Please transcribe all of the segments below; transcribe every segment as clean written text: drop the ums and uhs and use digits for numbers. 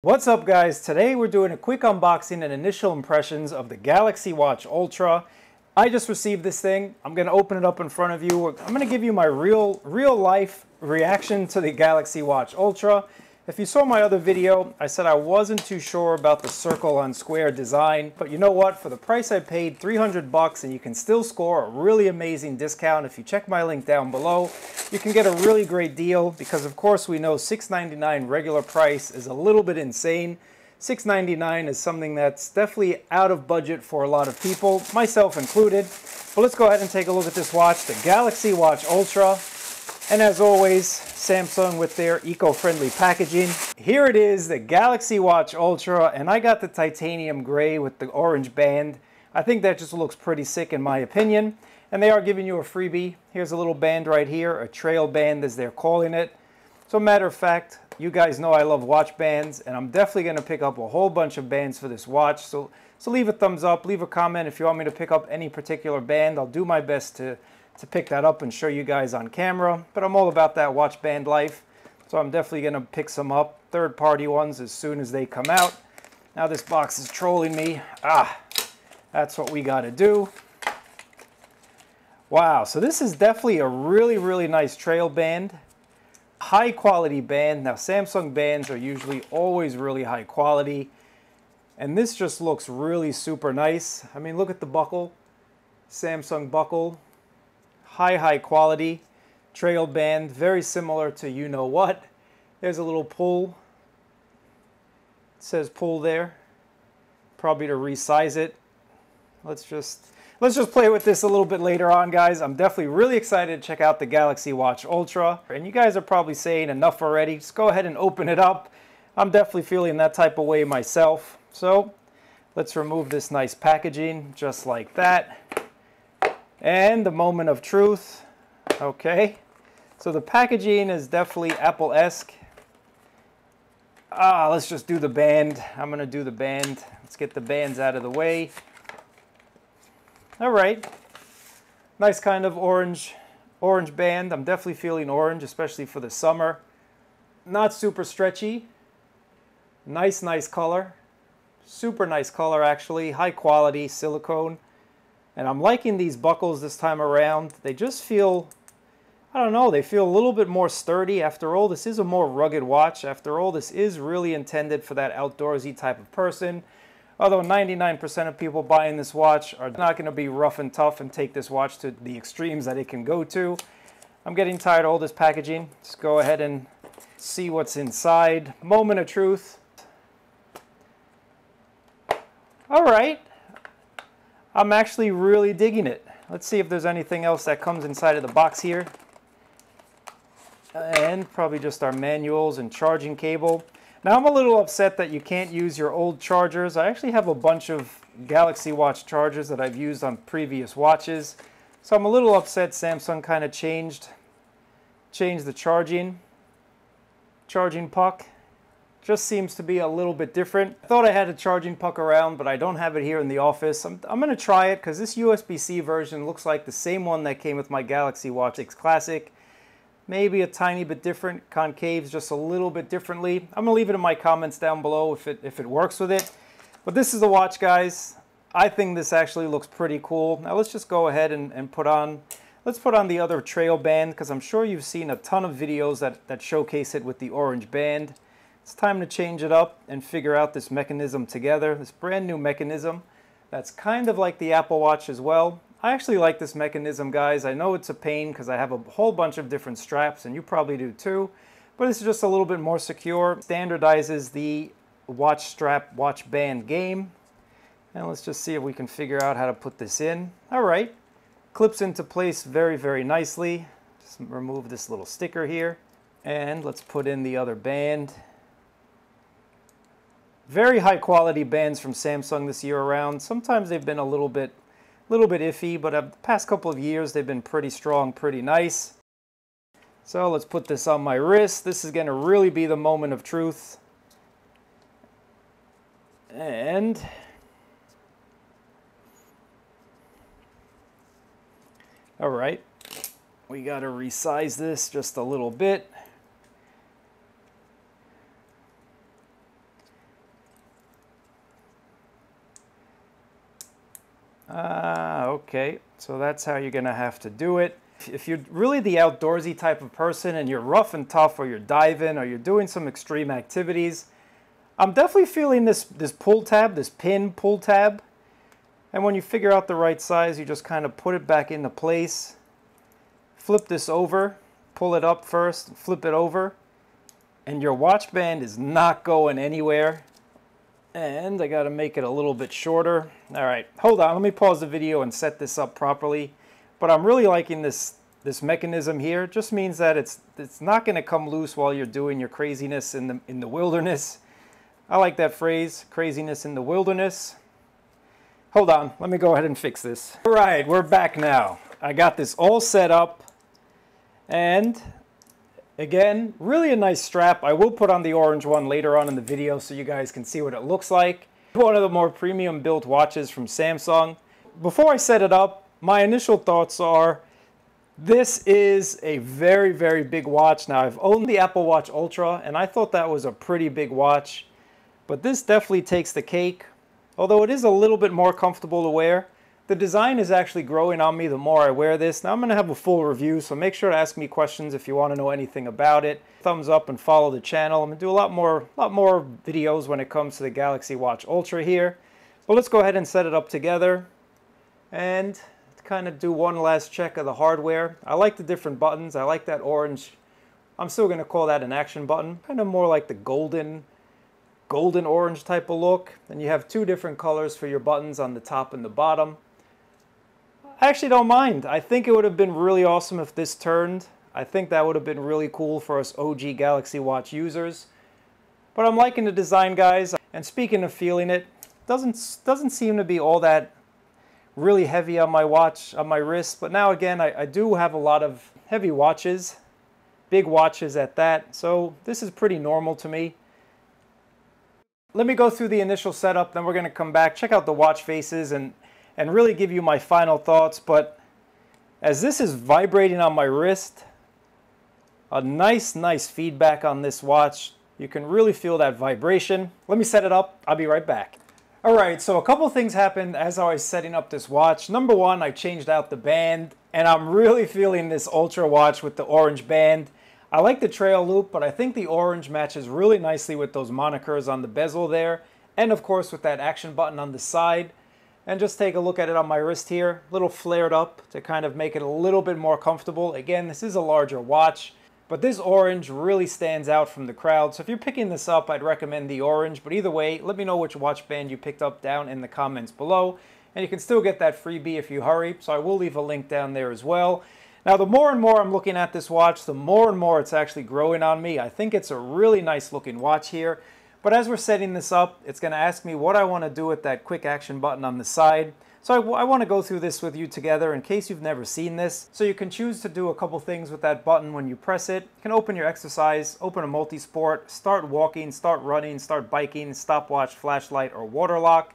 What's up guys? Today we're doing a quick unboxing and initial impressions of the Galaxy Watch Ultra. I just received this thing. I'm going to open it up in front of you. I'm going to give you my real life reaction to the Galaxy Watch Ultra. If you saw my other video, I said I wasn't too sure about the circle on square design, but you know what? For the price I paid, 300 bucks, and you can still score a really amazing discount. If you check my link down below, you can get a really great deal because of course we know $6.99 regular price is a little bit insane. $6.99 is something that's definitely out of budget for a lot of people, myself included. But let's go ahead and take a look at this watch, the Galaxy Watch Ultra. And as always, Samsung with their eco-friendly packaging. Here it is, the Galaxy Watch Ultra, and I got the titanium gray with the orange band. I think that just looks pretty sick in my opinion. And they are giving you a freebie. Here's a little band right here, a trail band as they're calling it. So matter of fact, you guys know I love watch bands, and I'm definitely going to pick up a whole bunch of bands for this watch. So leave a thumbs up, leave a comment if you want me to pick up any particular band. I'll do my best to pick that up and show you guys on camera, but I'm all about that watch band life, so I'm definitely going to pick some up, third-party ones, as soon as they come out. Now this box is trolling me. That's what we got to do. Wow, so this is definitely a really nice trail band. High quality band. Now Samsung bands are usually always really high quality, and this just looks really super nice. I mean, look at the buckle, Samsung buckle. High quality trail band, very similar to you know what. There's a little pull. It says pull there. Probably to resize it. Let's just play with this a little bit later on, guys. I'm definitely really excited to check out the Galaxy Watch Ultra. And you guys are probably saying enough already. Just go ahead and open it up. I'm definitely feeling that type of way myself. So let's remove this nice packaging just like that. And the moment of truth. Okay, so the packaging is definitely Apple-esque. Let's just do the band. I'm going to do the band. Let's get the bands out of the way. All right, nice kind of orange band. I'm definitely feeling orange, especially for the summer. Not super stretchy. Nice color. Super nice color, actually. High quality silicone. And I'm liking these buckles this time around. They just feel, I don't know, they feel a little bit more sturdy. After all, this is a more rugged watch. After all, this is really intended for that outdoorsy type of person. Although 99% of people buying this watch are not going to be rough and tough and take this watch to the extremes that it can go to. I'm getting tired of all this packaging. Let's go ahead and see what's inside. Moment of truth. All right. I'm actually really digging it. Let's see if there's anything else that comes inside of the box here. And probably just our manuals and charging cable. Now I'm a little upset that you can't use your old chargers. I actually have a bunch of Galaxy Watch chargers that I've used on previous watches. So I'm a little upset Samsung kind of changed the charging puck. Just seems to be a little bit different. I thought I had a charging puck around, but I don't have it here in the office. I'm going to try it because this USB-C version looks like the same one that came with my Galaxy Watch 6 Classic. Maybe a tiny bit different, concaves just a little bit differently. I'm going to leave it in my comments down below if it works with it. But this is the watch, guys. I think this actually looks pretty cool. Now let's just go ahead and put on the other trail band, because I'm sure you've seen a ton of videos that showcase it with the orange band. It's time to change it up and figure out this mechanism together, this brand new mechanism that's kind of like the Apple Watch as well. I actually like this mechanism, guys. I know it's a pain because I have a whole bunch of different straps, and you probably do too, but it's just a little bit more secure. Standardizes the watch strap, watch band game. And let's just see if we can figure out how to put this in. All right, clips into place very nicely. Just remove this little sticker here, and let's put in the other band. Very high quality bands from Samsung this year around. Sometimes they've been a little bit iffy, but the past couple of years they've been pretty strong, pretty nice. So let's put this on my wrist. This is going to really be the moment of truth. And all right, we got to resize this just a little bit. Okay, so that's how you're gonna have to do it. If you're really the outdoorsy type of person and you're rough and tough, or you're diving, or you're doing some extreme activities, I'm definitely feeling this pull tab, this pin pull tab. And when you figure out the right size, you just kind of put it back into place. Flip this over, pull it up first, flip it over, and your watch band is not going anywhere. And I got to make it a little bit shorter. All right, hold on, let me pause the video and set this up properly. But I'm really liking this mechanism here. It just means that it's not going to come loose while you're doing your craziness in the wilderness. I like that phrase, craziness in the wilderness. Hold on, let me go ahead and fix this. All right, we're back now. I got this all set up. And again, really a nice strap. I will put on the orange one later on in the video so you guys can see what it looks like. One of the more premium built watches from Samsung. Before I set it up, my initial thoughts are, this is a very, very big watch. Now, I've owned the Apple Watch Ultra, and I thought that was a pretty big watch. But this definitely takes the cake. Although it is a little bit more comfortable to wear. The design is actually growing on me the more I wear this. Now I'm going to have a full review, so make sure to ask me questions if you want to know anything about it. Thumbs up and follow the channel. I'm going to do a lot more videos when it comes to the Galaxy Watch Ultra here. But let's go ahead and set it up together and kind of do one last check of the hardware. I like the different buttons. I like that orange. I'm still going to call that an action button. Kind of more like the golden orange type of look. And you have two different colors for your buttons on the top and the bottom. I actually don't mind. I think it would have been really awesome if this turned. I think that would have been really cool for us OG Galaxy Watch users. But I'm liking the design, guys. And speaking of feeling it, doesn't seem to be all that really heavy on my watch, on my wrist. But now again, I do have a lot of heavy watches, big watches at that. So this is pretty normal to me. Let me go through the initial setup, then we're going to come back, check out the watch faces, and really give you my final thoughts. But as this is vibrating on my wrist, a nice feedback on this watch. You can really feel that vibration. Let me set it up. I'll be right back. All right, so a couple things happened as I was setting up this watch. Number one, I changed out the band, and I'm really feeling this Ultra watch with the orange band. I like the trail loop, but I think the orange matches really nicely with those monikers on the bezel there, and of course with that action button on the side. And just take a look at it on my wrist here, a little flared up to kind of make it a little bit more comfortable. Again, this is a larger watch, but this orange really stands out from the crowd. So if you're picking this up, I'd recommend the orange. But either way, let me know which watch band you picked up down in the comments below. And you can still get that freebie if you hurry, so I will leave a link down there as well. Now, the more and more I'm looking at this watch, the more and more it's actually growing on me. I think it's a really nice looking watch here. But as we're setting this up, it's going to ask me what I want to do with that quick action button on the side. So I want to go through this with you together in case you've never seen this. So you can choose to do a couple things with that button when you press it. You can open your exercise, open a multi-sport, start walking, start running, start biking, stopwatch, flashlight, or water lock.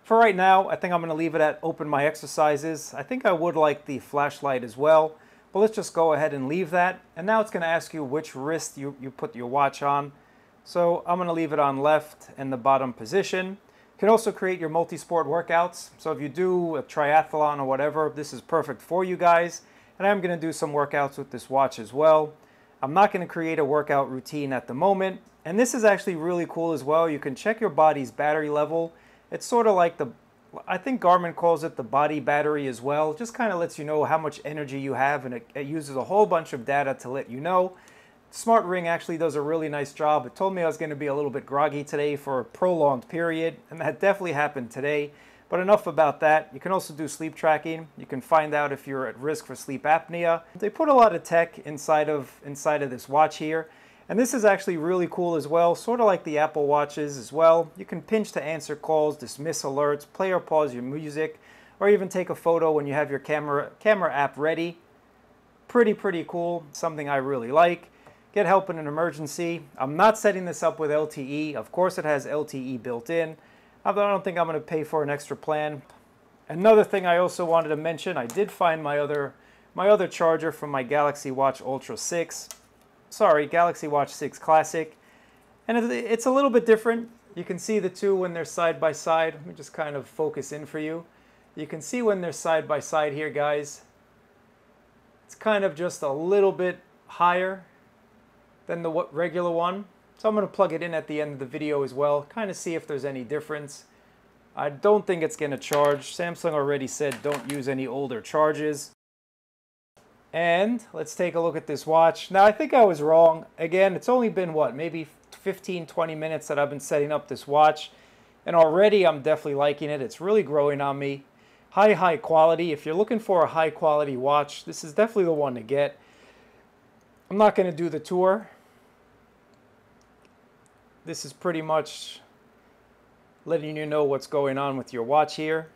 For right now, I think I'm going to leave it at open my exercises. I think I would like the flashlight as well. But let's just go ahead and leave that. And now it's going to ask you which wrist you put your watch on. So I'm going to leave it on left in the bottom position. You can also create your multi-sport workouts. So if you do a triathlon or whatever, this is perfect for you guys. And I'm going to do some workouts with this watch as well. I'm not going to create a workout routine at the moment. And this is actually really cool as well. You can check your body's battery level. It's sort of like I think Garmin calls it the body battery as well. It just kind of lets you know how much energy you have, and it uses a whole bunch of data to let you know. Smart Ring actually does a really nice job. It told me I was going to be a little bit groggy today for a prolonged period, and that definitely happened today. But enough about that. You can also do sleep tracking. You can find out if you're at risk for sleep apnea. They put a lot of tech inside of this watch here. And this is actually really cool as well, sort of like the Apple Watches as well. You can pinch to answer calls, dismiss alerts, play or pause your music, or even take a photo when you have your camera app ready. Pretty cool, something I really like. Get help in an emergency. I'm not setting this up with LTE. Of course it has LTE built in. I don't think I'm going to pay for an extra plan. Another thing I also wanted to mention, I did find my other charger from my Galaxy Watch Ultra 6. Sorry, Galaxy Watch 6 Classic. And it's a little bit different. You can see the two when they're side by side. Let me just kind of focus in for you. You can see when they're side by side here, guys. It's kind of just a little bit higher than the regular one. So I'm going to plug it in at the end of the video as well, kind of see if there's any difference. I don't think it's going to charge. Samsung already said don't use any older charges. And let's take a look at this watch. Now, I think I was wrong. Again, it's only been, what, maybe 15, 20 minutes that I've been setting up this watch. And already I'm definitely liking it. It's really growing on me. High quality. If you're looking for a high quality watch, this is definitely the one to get. I'm not going to do the tour. This is pretty much letting you know what's going on with your watch here.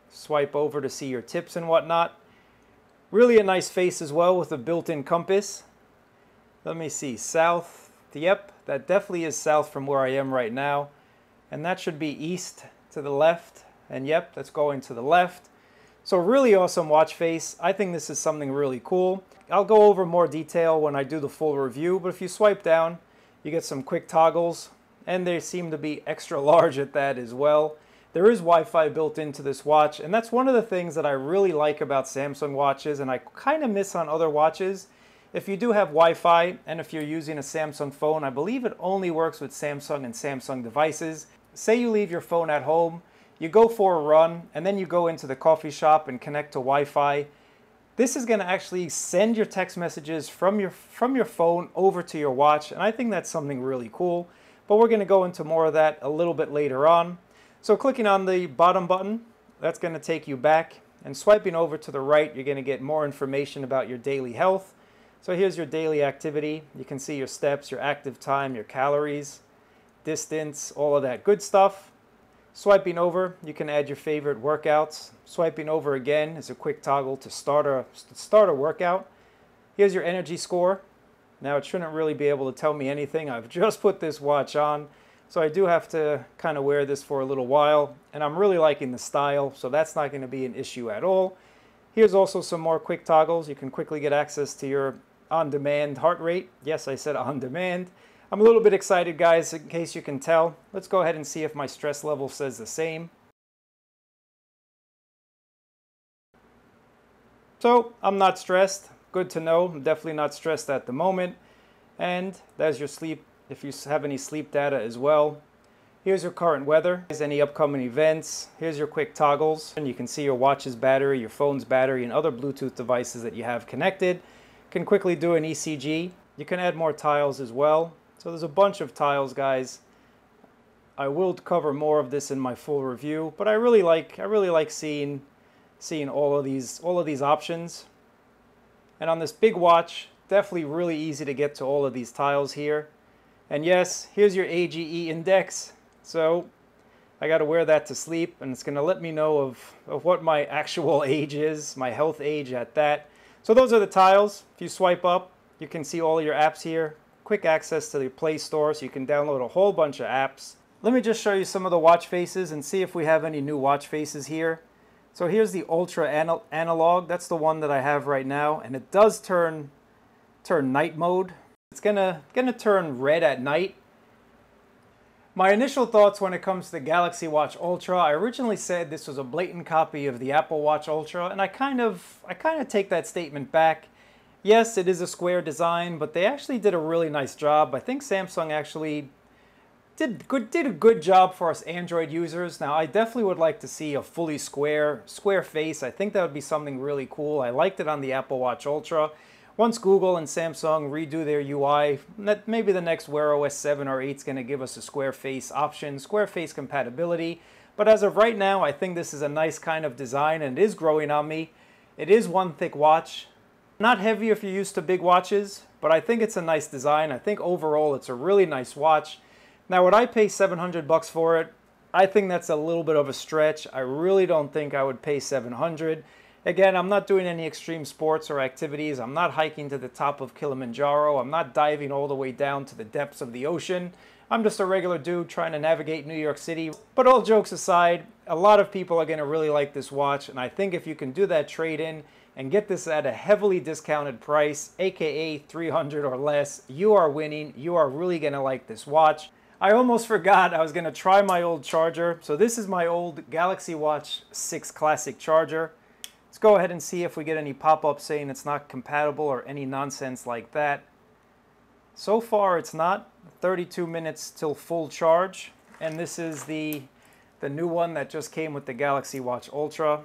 Swipe over to see your tips and whatnot. Really a nice face as well with a built-in compass. Let me see, south. Yep, that definitely is south from where I am right now. And that should be east to the left. And yep, that's going to the left. So really awesome watch face. I think this is something really cool. I'll go over more detail when I do the full review, but if you swipe down, you get some quick toggles, and they seem to be extra large at that as well. There is Wi-Fi built into this watch, and that's one of the things that I really like about Samsung watches, and I kind of miss on other watches. If you do have Wi-Fi, and if you're using a Samsung phone, I believe it only works with Samsung and Samsung devices. Say you leave your phone at home, you go for a run, and then you go into the coffee shop and connect to Wi-Fi. This is going to actually send your text messages from your phone over to your watch, and I think that's something really cool. But we're going to go into more of that a little bit later on. So clicking on the bottom button, that's going to take you back, and swiping over to the right, you're going to get more information about your daily health. So here's your daily activity. You can see your steps, your active time, your calories, distance, all of that good stuff. Swiping over, you can add your favorite workouts. Swiping over again is a quick toggle to start a workout. Here's your energy score. Now it shouldn't really be able to tell me anything. I've just put this watch on, so I do have to kind of wear this for a little while, and I'm really liking the style, so that's not going to be an issue at all. Here's also some more quick toggles. You can quickly get access to your on-demand heart rate. Yes, I said on-demand. I'm a little bit excited, guys, in case you can tell. Let's go ahead and see if my stress level says the same. So, I'm not stressed. Good to know. I'm definitely not stressed at the moment. And there's your sleep, if you have any sleep data as well. Here's your current weather. Here's any upcoming events. Here's your quick toggles. And you can see your watch's battery, your phone's battery, and other Bluetooth devices that you have connected. You can quickly do an ECG. You can add more tiles as well. So there's a bunch of tiles, guys. I will cover more of this in my full review, but I really like seeing all of these options. And on this big watch, definitely really easy to get to all of these tiles here. And yes, here's your AGE index. So I got to wear that to sleep, and it's going to let me know of what my actual age is, my health age at that. So those are the tiles. If you swipe up, you can see all of your apps here. Quick access to the Play Store, so you can download a whole bunch of apps. Let me just show you some of the watch faces and see if we have any new watch faces here. So here's the Ultra Analog. That's the one that I have right now, and it does turn night mode. It's gonna turn red at night. My initial thoughts when it comes to the Galaxy Watch Ultra, I originally said this was a blatant copy of the Apple Watch Ultra, and I kind of take that statement back. Yes, it is a square design, but they actually did a really nice job. I think Samsung actually did a good job for us Android users. Now, I definitely would like to see a fully square face. I think that would be something really cool. I liked it on the Apple Watch Ultra. Once Google and Samsung redo their UI, maybe the next Wear OS 7 or 8 is going to give us a square face option, square face compatibility. But as of right now, I think this is a nice kind of design, and it is growing on me. It is one thick watch. Not heavy if you're used to big watches, but I think it's a nice design. I think overall it's a really nice watch. Now, would I pay $700 for it? I think that's a little bit of a stretch. I really don't think I would pay $700. Again, I'm not doing any extreme sports or activities. I'm not hiking to the top of Kilimanjaro. I'm not diving all the way down to the depths of the ocean. I'm just a regular dude trying to navigate New York City. But all jokes aside, a lot of people are going to really like this watch, and I think if you can do that trade-in and get this at a heavily discounted price, aka $300 or less, you are winning. You are really going to like this watch. I almost forgot I was going to try my old charger. So this is my old Galaxy Watch 6 Classic charger. Let's go ahead and see if we get any pop-up saying it's not compatible or any nonsense like that. So far it's not. 32 minutes till full charge. And this is the new one that just came with the Galaxy Watch Ultra.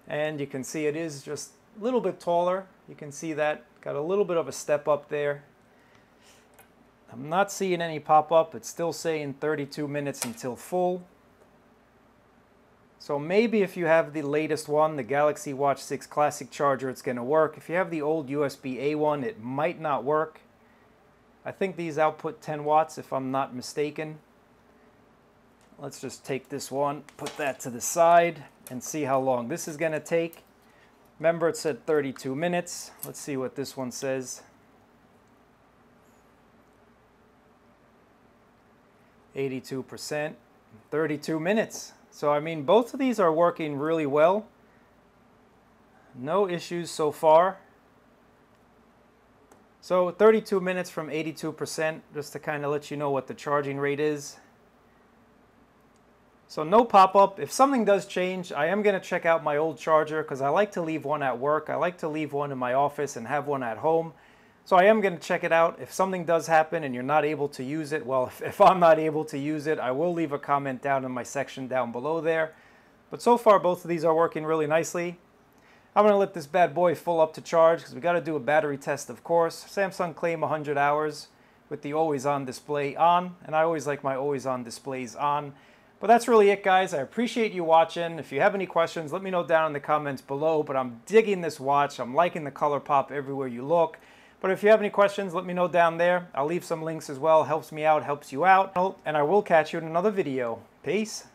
And you can see it is just a little bit taller. You can see that. Got a little bit of a step up there. I'm not seeing any pop-up. It's still saying 32 minutes until full. So maybe if you have the latest one, the Galaxy Watch 6 Classic charger, it's going to work. If you have the old USB-A one, it might not work. I think these output 10 watts if I'm not mistaken. Let's just take this one, put that to the side, and see how long this is going to take. Remember it said 32 minutes. Let's see what this one says. 82%, 32 minutes. So I mean, both of these are working really well. No issues so far. So 32 minutes from 82%, just to kind of let you know what the charging rate is. So no pop-up. If something does change, I am going to check out my old charger because I like to leave one at work. I like to leave one in my office and have one at home. So I am going to check it out. If something does happen and you're not able to use it, well, if I'm not able to use it, I will leave a comment down in my section down below there. But so far, both of these are working really nicely. I'm going to let this bad boy full up to charge because we got to do a battery test, of course. Samsung claim 100 hours with the always-on display on, and I always like my always-on displays on. But that's really it, guys. I appreciate you watching. If you have any questions, let me know down in the comments below. But I'm digging this watch. I'm liking the color pop everywhere you look. But if you have any questions, let me know down there. I'll leave some links as well. Helps me out, helps you out. And I will catch you in another video. Peace.